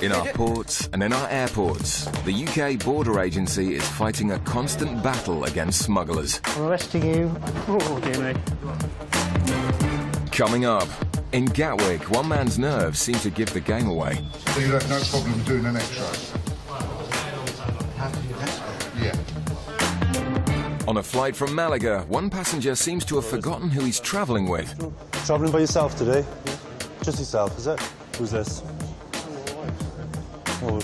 In our ports and in our airports, the UK Border Agency is fighting a constant battle against smugglers. I'm arresting you. Oh, dear me. Coming up, in Gatwick, one man's nerves seem to give the game away. So you have no problem doing an X-ray? Yeah. On a flight from Malaga, one passenger seems to have forgotten who he's travelling with. Travelling by yourself today? Just yourself, is it? Who's this? Oh.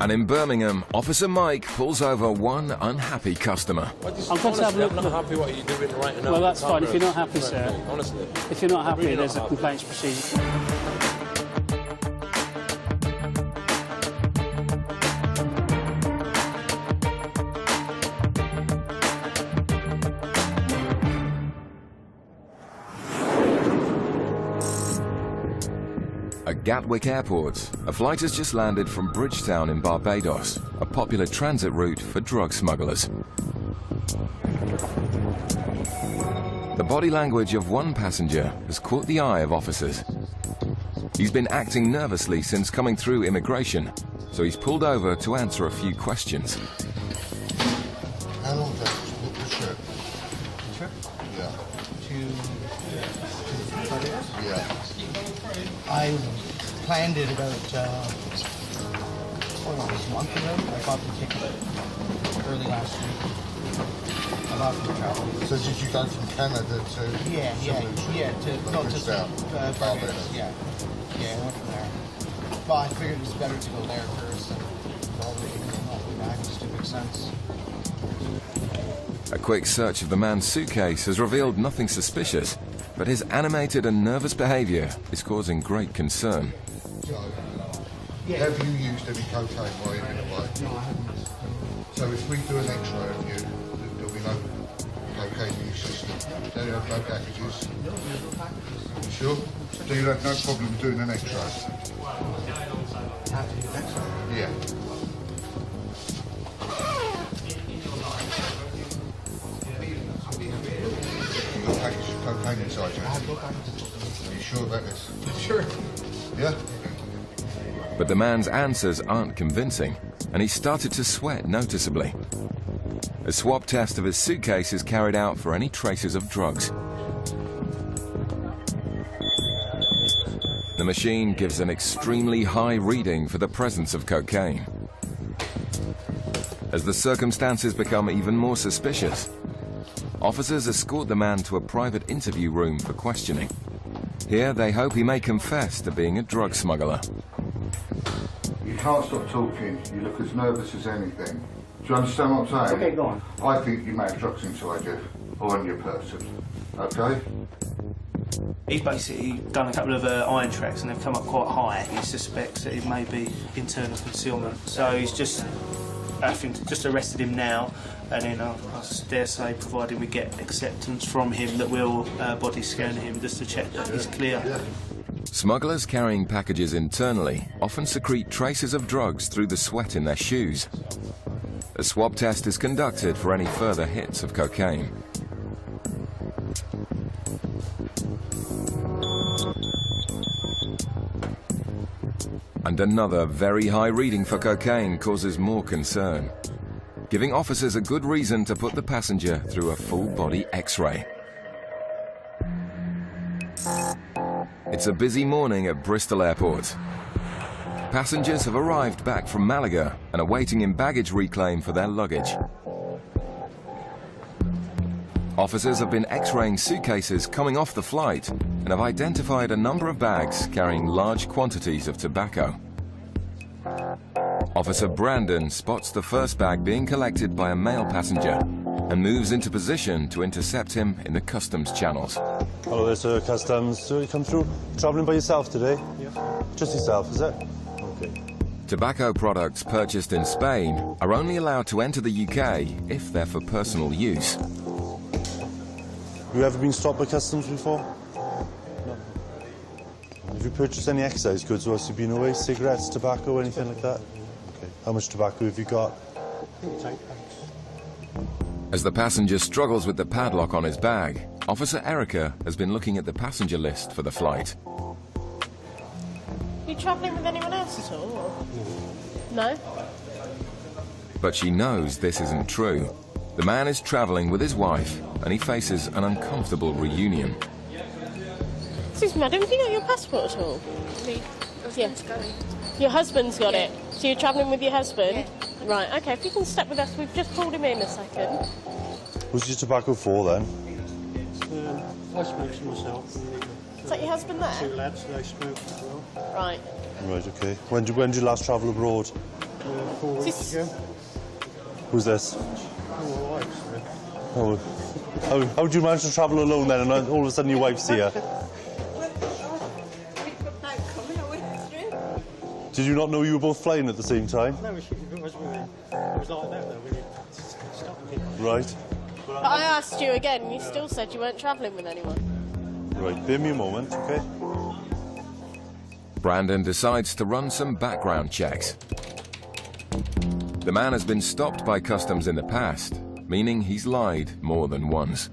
And in Birmingham, Officer Mike pulls over one unhappy customer. I've got to have a look. I'm not happy what you're doing right now. Well, that's fine. If you're not happy, sir. Honestly. If you're not happy, Really there's not a complaints procedure. At Gatwick Airport, a flight has just landed from Bridgetown in Barbados, a popular transit route for drug smugglers. The body language of one passenger has caught the eye of officers. He's been acting nervously since coming through immigration, so he's pulled over to answer a few questions. How long does it look the trip? Trip? Yeah. To Yeah. I planned it about a month ago. I bought the ticket early last week. I bought the travel. So did you go from Canada to... Yeah, to Barbados? Yeah, I went from there. But I figured it's better to go there first and all the way and all the way back, just to make sense. A quick search of the man's suitcase has revealed nothing suspicious, but his animated and nervous behaviour is causing great concern. Have you used any cocaine while you've been away? No, I haven't. So if we do an X-ray of you, there'll be no cocaine in your system. Do you have no packages? No, there's no packages. You sure? Do you have no problem doing an X-ray? Have to do an X-ray? Yeah. You've got a package of cocaine inside you? I have no packages. Are you sure about this? Sure. Yeah? But the man's answers aren't convincing, and he started to sweat noticeably. A swab test of his suitcase is carried out for any traces of drugs. The machine gives an extremely high reading for the presence of cocaine. As the circumstances become even more suspicious, officers escort the man to a private interview room for questioning. Here they hope he may confess to being a drug smuggler. You can't stop talking. You look as nervous as anything. Do you understand what I'm saying? Okay, go on. I think you may have drugs inside you, or on your person. Okay? He's basically done a couple of iron tracks and they've come up quite high. He suspects that it may be internal concealment. So he's just arrested him now, and then I dare say, providing we get acceptance from him, that we'll body scan him just to check that he's clear. Smugglers carrying packages internally often secrete traces of drugs through the sweat in their shoes. A swab test is conducted for any further hits of cocaine. And another very high reading for cocaine causes more concern, giving officers a good reason to put the passenger through a full-body X-ray. It's a busy morning at Bristol Airport. Passengers have arrived back from Malaga and are waiting in baggage reclaim for their luggage. Officers have been X-raying suitcases coming off the flight and have identified a number of bags carrying large quantities of tobacco. Officer Brandon spots the first bag being collected by a male passenger and moves into position to intercept him in the customs channels. Hello there, sir. Customs. So you come through travelling by yourself today? Yeah. Just yourself, is it? Okay. Tobacco products purchased in Spain are only allowed to enter the UK if they're for personal use. Have you ever been stopped by customs before? No. Have you purchased any excise goods whilst you've been away? Cigarettes, tobacco, anything like that? Okay. How much tobacco have you got? As the passenger struggles with the padlock on his bag, Officer Erica has been looking at the passenger list for the flight. You travelling with anyone else at all? Or? No? But she knows this isn't true. The man is travelling with his wife, and he faces an uncomfortable reunion. Excuse me, madam, have you got your passport at all? Yeah. Your husband's got it? So you're travelling with your husband? Yeah. Right, OK, if you can step with us, we've just pulled him in a second. Who's your tobacco for, then? I smoke to myself. Is that your husband there? 2 lads, they smoke as well. Right. Right, OK. When did you last travel abroad? 4 weeks ago. Who's this? My wife's there. Oh, how do you manage to travel alone then, and all of a sudden your wife's here? Did you not know you were both flying at the same time? No, it was like that though. We stopped it. Right. But I asked you again, and you still said you weren't travelling with anyone. Right, bear me a moment, OK? Brandon decides to run some background checks. The man has been stopped by customs in the past, meaning he's lied more than once.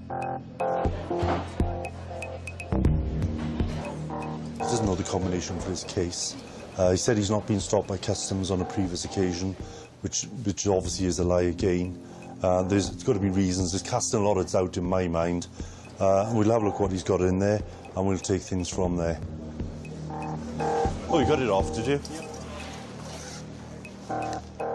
He doesn't know the combination for his case. He said he's not been stopped by customs on a previous occasion, which obviously is a lie again. There's got to be reasons. There's casting a lot of doubt in my mind. We'll have a look what he's got in there, and we'll take things from there. Oh, you got it off, did you?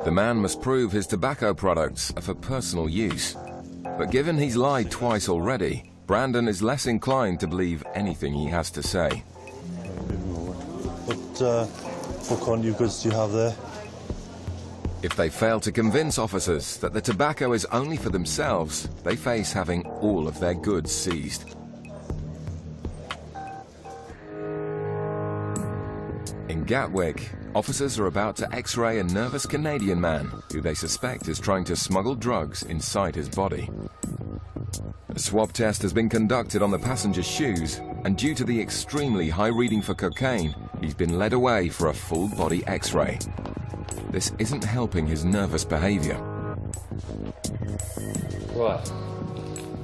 The man must prove his tobacco products are for personal use. But given he's lied twice already, Brandon is less inclined to believe anything he has to say. What quantity of goods do you have there? If they fail to convince officers that the tobacco is only for themselves, they face having all of their goods seized. In Gatwick, officers are about to X-ray a nervous Canadian man who they suspect is trying to smuggle drugs inside his body. A swab test has been conducted on the passenger's shoes, and due to the extremely high reading for cocaine, he's been led away for a full-body X-ray. This isn't helping his nervous behaviour. Right.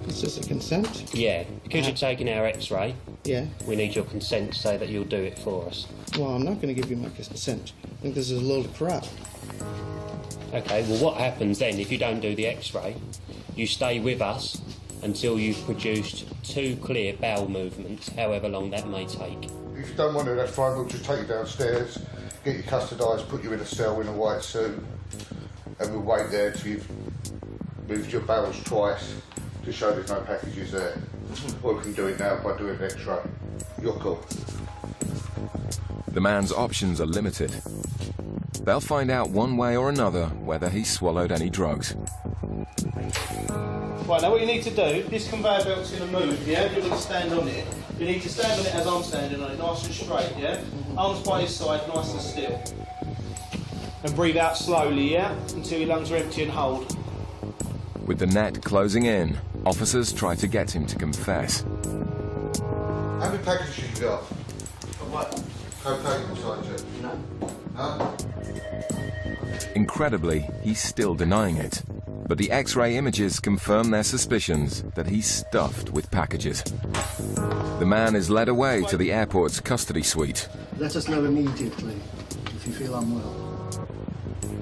Is this a consent? Yeah, because you're taking our X-ray, Yeah. we need your consent to say that you'll do it for us. Well, I'm not going to give you my consent. I think this is a load of crap. Okay, well what happens then if you don't do the X-ray? You stay with us until you've produced 2 clear bowel movements, however long that may take. If you don't want to, that's fine. We'll just take you downstairs, get you custodised, put you in a cell in a white suit, and we'll wait there till you've moved your bowels twice to show there's no packages there. Or we can do it now by doing an X-ray. You're cool. The man's options are limited. They'll find out one way or another whether he swallowed any drugs. Right, now what you need to do, this conveyor belt's going to move, yeah? You're going to stand on it. You need to stand on it as I'm standing on it, nice and straight, yeah? Arms by his side, nice and still. And breathe out slowly, yeah? Until your lungs are empty and hold. With the net closing in, officers try to get him to confess. How many packages you got? What? Cocaine inside you? No. Huh? Incredibly, he's still denying it. But the X-ray images confirm their suspicions that he's stuffed with packages. The man is led away to the airport's custody suite. Let us know immediately if you feel unwell.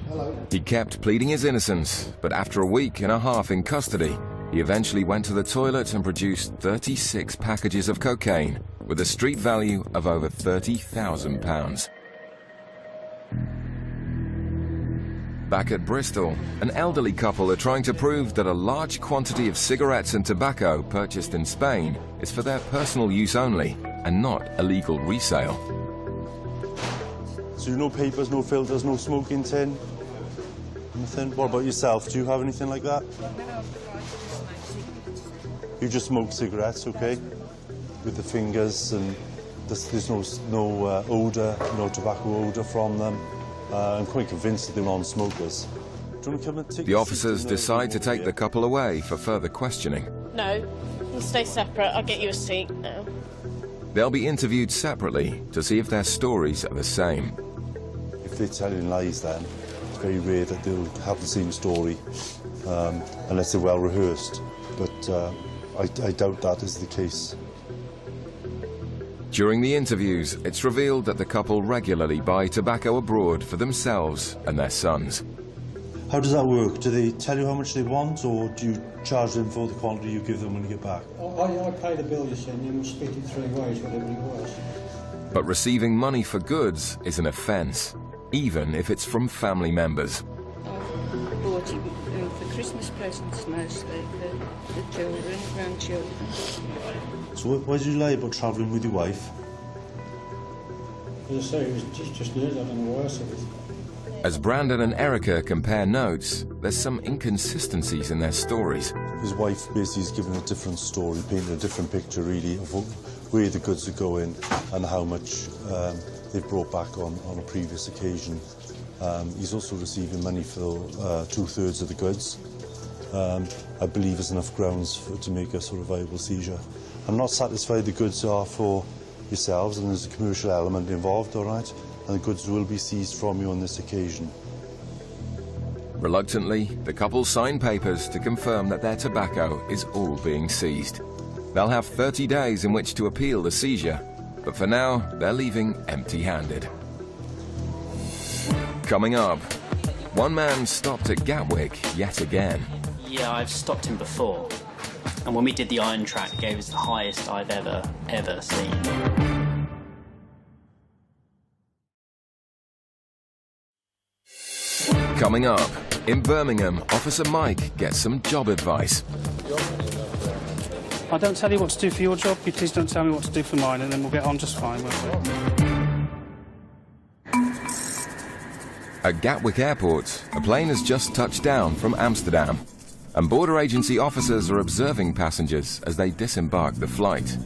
Hello. He kept pleading his innocence, but after a week and a half in custody, he eventually went to the toilet and produced 36 packages of cocaine with a street value of over £30,000. Back at Bristol, an elderly couple are trying to prove that a large quantity of cigarettes and tobacco purchased in Spain is for their personal use only and not illegal resale. So no papers, no filters, no smoking tin? Nothing? What about yourself? Do you have anything like that? You just smoke cigarettes, okay? With the fingers, and there's no odour, no tobacco odour from them. I'm quite convinced that they're non-smokers. Do you want to come and take The officers decide to take the couple away for further questioning. No, you stay separate. I'll get you a seat now. They'll be interviewed separately to see if their stories are the same. If they're telling lies, then it's very rare that they'll have the same story, unless they're well rehearsed. But I doubt that is the case. During the interviews, it's revealed that the couple regularly buy tobacco abroad for themselves and their sons. How does that work? Do they tell you how much they want, or do you charge them for the quantity you give them when you get back? I pay the bill, you see, and then we split it 3 ways, whatever it was. But receiving money for goods is an offence, even if it's from family members. I bought it for Christmas presents mostly, the children, grandchildren. So why did you lie about travelling with your wife? As I say, it was just news, I don't know why I said it. As Brandon and Erica compare notes, there's some inconsistencies in their stories. His wife basically is giving a different story, painting a different picture really of where the goods are going and how much they've brought back on a previous occasion. He's also receiving money for 2/3 of the goods. I believe there's enough grounds to make a sort of viable seizure. I'm not satisfied the goods are for yourselves, and there's a commercial element involved, all right? And the goods will be seized from you on this occasion. Reluctantly, the couple sign papers to confirm that their tobacco is all being seized. They'll have 30 days in which to appeal the seizure, but for now, they're leaving empty-handed. Coming up, one man stopped at Gatwick yet again. Yeah, I've stopped him before. And when we did the iron track, it gave us the highest I've ever seen. Coming up, in Birmingham, Officer Mike gets some job advice. I don't tell you what to do for your job, you please don't tell me what to do for mine, and then we'll get on just fine, won't we? At Gatwick Airport, a plane has just touched down from Amsterdam, and border agency officers are observing passengers as they disembark the flight.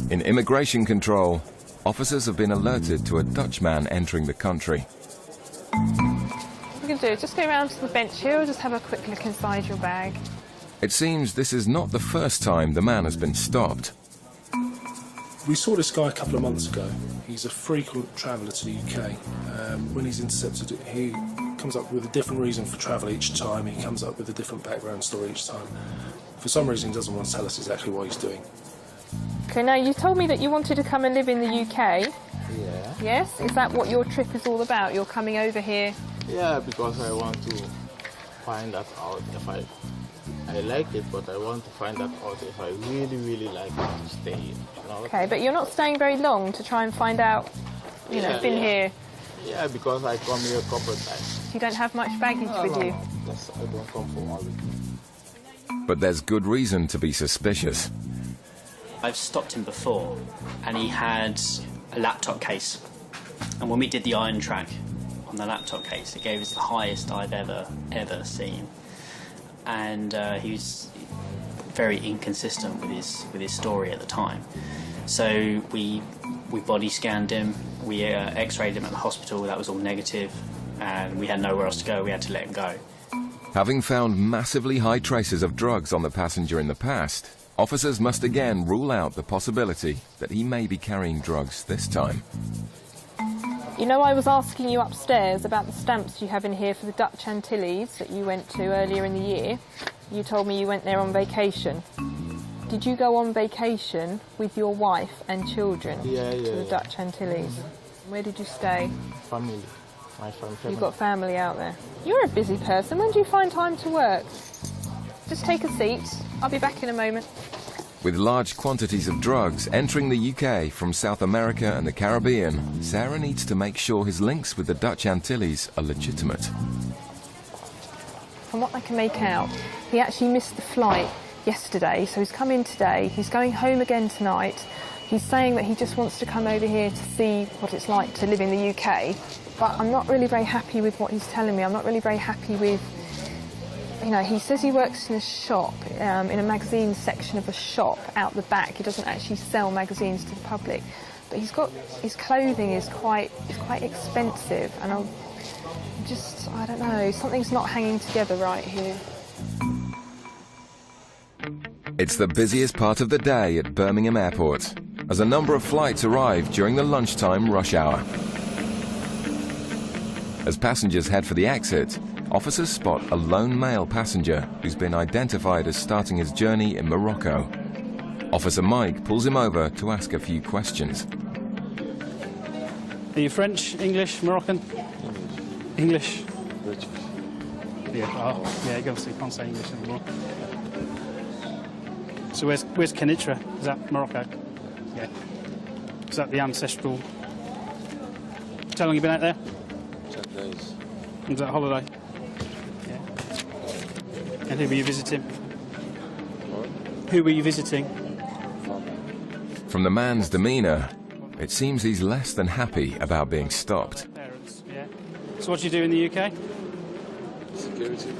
In immigration control, officers have been alerted to a Dutch man entering the country. What we can do is just go around to the bench here, just have a quick look inside your bag. It seems this is not the first time the man has been stopped. We saw this guy a couple of months ago. He's a frequent traveller to the UK. When he's intercepted, he comes up with a different reason for travel each time. He comes up with a different background story each time. For some reason, he doesn't want to tell us exactly what he's doing. Okay, now you told me that you wanted to come and live in the UK. Yeah. Yes? Is that what your trip is all about? You're coming over here? Yeah, because I want to find that out. If I like it, but I want to find that out if I really like it to stay here. You know? Okay, but you're not staying very long to try and find out, you know, been here. Yeah, because I come here a couple of times. You don't have much baggage with you? No, I don't come for all week. But there's good reason to be suspicious. I've stopped him before, and he had a laptop case. And when we did the iron track on the laptop case, it gave us the highest I've ever seen. And he was very inconsistent with his story at the time. So we body scanned him, we x-rayed him at the hospital, that was all negative, and we had nowhere else to go, we had to let him go. Having found massively high traces of drugs on the passenger in the past, officers must again rule out the possibility that he may be carrying drugs this time. You know, I was asking you upstairs about the stamps you have in here for the Dutch Antilles that you went to earlier in the year. You told me you went there on vacation. Did you go on vacation with your wife and children to the Dutch Antilles? Where did you stay? Family. My family. You've got family out there. You're a busy person. When do you find time to work? Just take a seat. I'll be back in a moment. With large quantities of drugs entering the UK from South America and the Caribbean, Sarah needs to make sure his links with the Dutch Antilles are legitimate. From what I can make out, he actually missed the flight yesterday, so he's come in today. He's going home again tonight. He's saying that he just wants to come over here to see what it's like to live in the UK. But I'm not really very happy with what he's telling me. I'm not really very happy with... You know, he says he works in a shop, in a magazine section of a shop out the back. He doesn't actually sell magazines to the public. But his clothing is quite expensive, and I don't know, something's not hanging together right here. It's the busiest part of the day at Birmingham Airport, as a number of flights arrive during the lunchtime rush hour. As passengers head for the exit, officers spot a lone male passenger who's been identified as starting his journey in Morocco. Officer Mike pulls him over to ask a few questions. Are you French, English, Moroccan? English. Yeah, oh, yeah, obviously you can't say English anymore. So where's Kenitra? Is that Morocco? Yeah. Is that the ancestral... How long have you been out there? 10 days. Was that a holiday? Yeah. And who were you visiting? What? Who were you visiting? From the man's demeanour, it seems he's less than happy about being stopped. Parents, yeah. So what do you do in the UK? Security.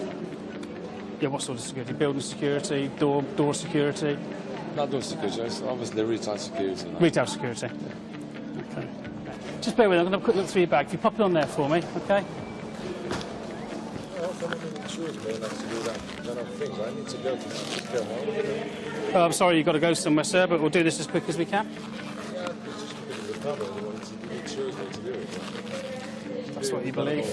Yeah, what sort of security? Building security, door security? Not door security, it's obviously retail security. No. Retail security. Yeah. Okay. Just bear with me, I'm going to have a quick look through your bag. If you pop it on there for me, okay? Oh, I'm sorry, you've got to go somewhere, sir, but we'll do this as quick as we can. That's what you believe.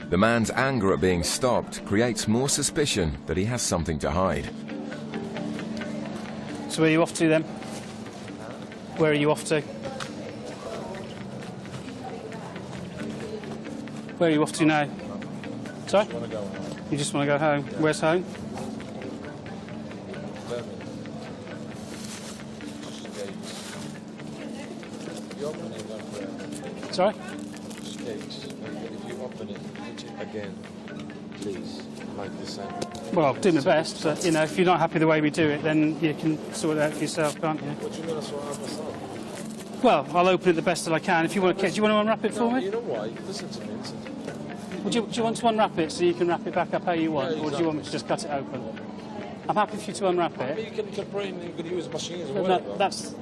The man's anger at being stopped creates more suspicion that he has something to hide. So where are you off to then? Where are you off to? Where are you off to now? Sorry? You just want to go home? Yeah. Where's home? Sorry? If you open it again, please, like the same. Well, I'll do my best, but, you know, if you're not happy the way we do it, then you can sort it out for yourself, can't you? What do you mean I sort out myself? Well, I'll open it the best that I can. If you want to, do you want to unwrap it for me? You know why? Listen to me. Well, do you want to unwrap it so you can wrap it back up how you want, Yeah, exactly. or do you want me to just cut it open? I'm happy for you to unwrap I it. mean, you can pray and you can use machines or No, whatever. that's...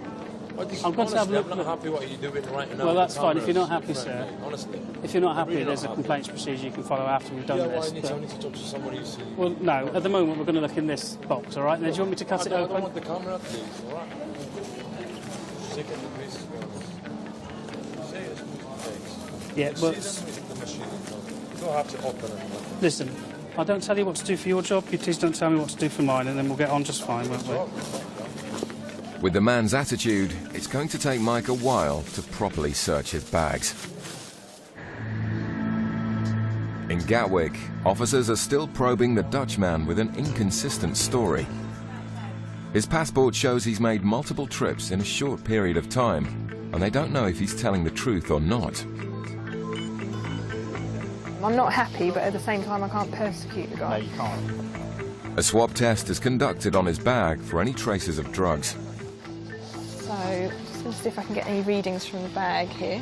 I'm going to have a look. I'm not happy what you're doing right now. Well, that's fine. If you're not Cameras, happy, sir. mate, honestly. If you're not happy, really there's not a happy. complaints procedure you can follow after we've done Yeah, this. I need to talk to somebody you see. Well, no. At the moment, we're going to look in this box, all right? Now, do you want me to cut it I open? don't want the camera, please. All right. Sick of the pieces, to be honest. Say it's mistakes. Yeah, You but... see them with the machine. You don't have to open it. Listen, I don't tell you what to do for your job. You please don't tell me what to do for mine, and then we'll get on just fine, won't we? With the man's attitude, it's going to take Mike a while to properly search his bags. In Gatwick, officers are still probing the Dutchman with an inconsistent story. His passport shows he's made multiple trips in a short period of time, and they don't know if he's telling the truth or not. I'm not happy, but at the same time I can't persecute the guy. No, you can't. A swab test is conducted on his bag for any traces of drugs. So, I'm just going to see if I can get any readings from the bag here.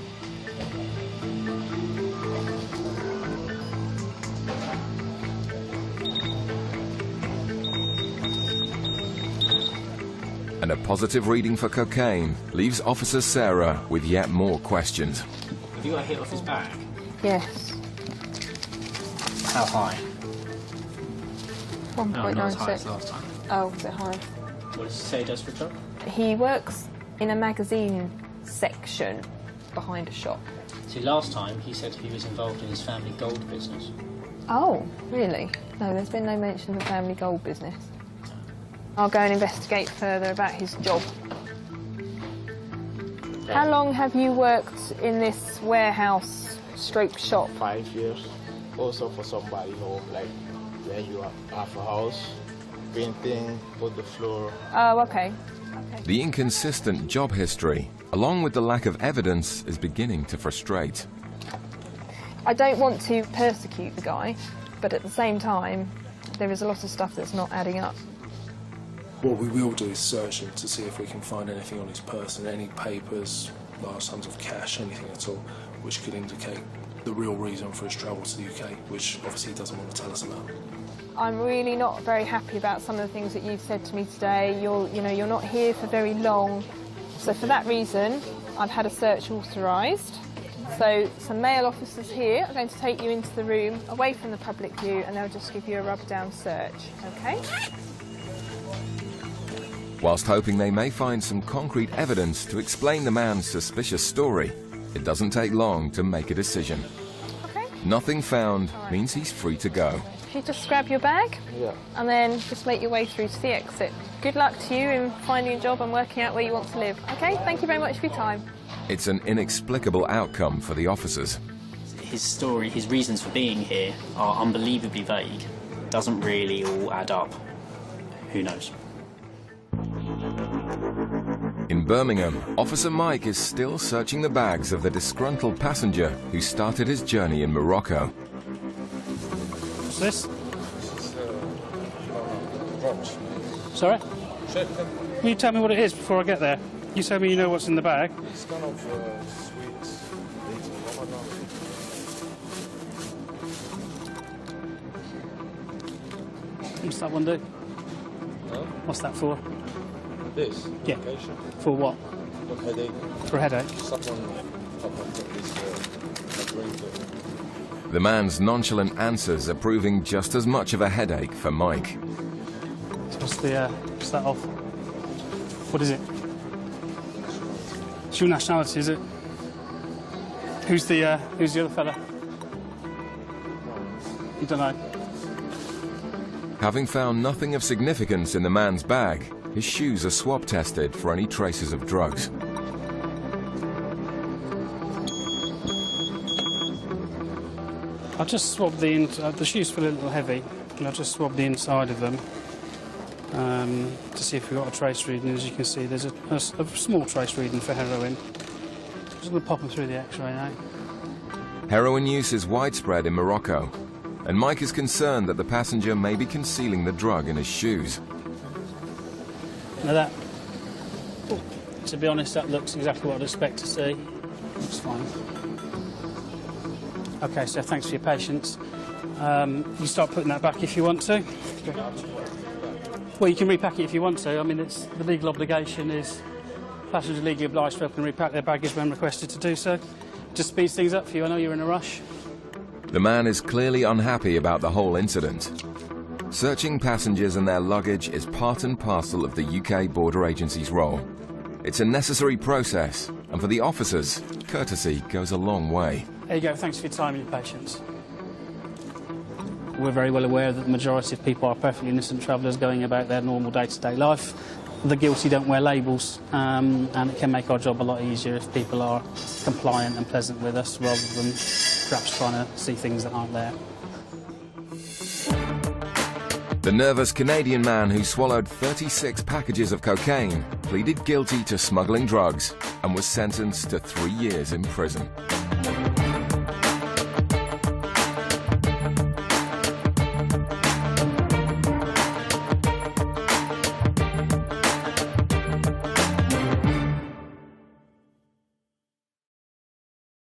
And a positive reading for cocaine leaves Officer Sarah with yet more questions. Have you got a hit off his bag? Yes. How high? 1.96. No, not as high as last time. Oh, a bit high. What does he say he does for a job? He works in a magazine section behind a shop. See, last time he said he was involved in his family gold business. Oh, really? No, there's been no mention of the family gold business. I'll go and investigate further about his job. How long have you worked in this warehouse stroke shop? 5 years. Also for somebody home, like when you have a house, painting, put the floor. Oh, okay. The inconsistent job history, along with the lack of evidence, is beginning to frustrate. I don't want to persecute the guy, but at the same time, there is a lot of stuff that's not adding up. What we will do is search him to see if we can find anything on his person, any papers, large sums of cash, anything at all, which could indicate the real reason for his travel to the UK, which obviously he doesn't want to tell us about. I'm really not very happy about some of the things that you've said to me today. You're not here for very long. So for that reason, I've had a search authorised. So some male officers here are going to take you into the room, away from the public view, and they'll just give you a rub-down search, okay? Whilst hoping they may find some concrete evidence to explain the man's suspicious story, it doesn't take long to make a decision. Okay. Nothing found means he's free to go. If you just grab your bag Yeah. and then just make your way through to the exit. Good luck to you in finding a job and working out where you want to live. Okay, thank you very much for your time. It's an inexplicable outcome for the officers. His story, his reasons for being here are unbelievably vague. Doesn't really all add up. Who knows? In Birmingham, Officer Mike is still searching the bags of the disgruntled passenger who started his journey in Morocco. What's this? This is brunch. Sorry? Check. Will you tell me what it is before I get there? You tell me you know what's in the bag. It's kind of sweets. It's Ramadan. What's that one do? Huh? What's that for? This? Yeah. Medication. For what? For headache. For a headache? Someone put this drink. The man's nonchalant answers are proving just as much of a headache for Mike. What's that of? What is it? It's your nationality, is it? Who's the other fella? You don't know. Having found nothing of significance in the man's bag, his shoes are swab tested for any traces of drugs. I just swabbed the shoes feel a little heavy, and I just swabbed the inside of them to see if we've got a trace reading. As you can see, there's a small trace reading for heroin. Just going to pop them through the X-ray now. Heroin use is widespread in Morocco, and Mike is concerned that the passenger may be concealing the drug in his shoes. Now that, to be honest, that looks exactly what I'd expect to see. Looks fine. Okay, so thanks for your patience. You start putting that back if you want to. Well, you can repack it if you want to. I mean, it's the legal obligation is passengers are legally obliged to open and repack their baggage when requested to do so. Just speeds things up for you. I know you're in a rush. The man is clearly unhappy about the whole incident. Searching passengers and their luggage is part and parcel of the UK Border Agency's role. It's a necessary process, and for the officers, courtesy goes a long way. There you go. Thanks for your time and your patience. We're very well aware that the majority of people are perfectly innocent travellers going about their normal day-to-day life. The guilty don't wear labels, and it can make our job a lot easier if people are compliant and pleasant with us, rather than perhaps trying to see things that aren't there. The nervous Canadian man who swallowed 36 packages of cocaine pleaded guilty to smuggling drugs and was sentenced to 3 years in prison.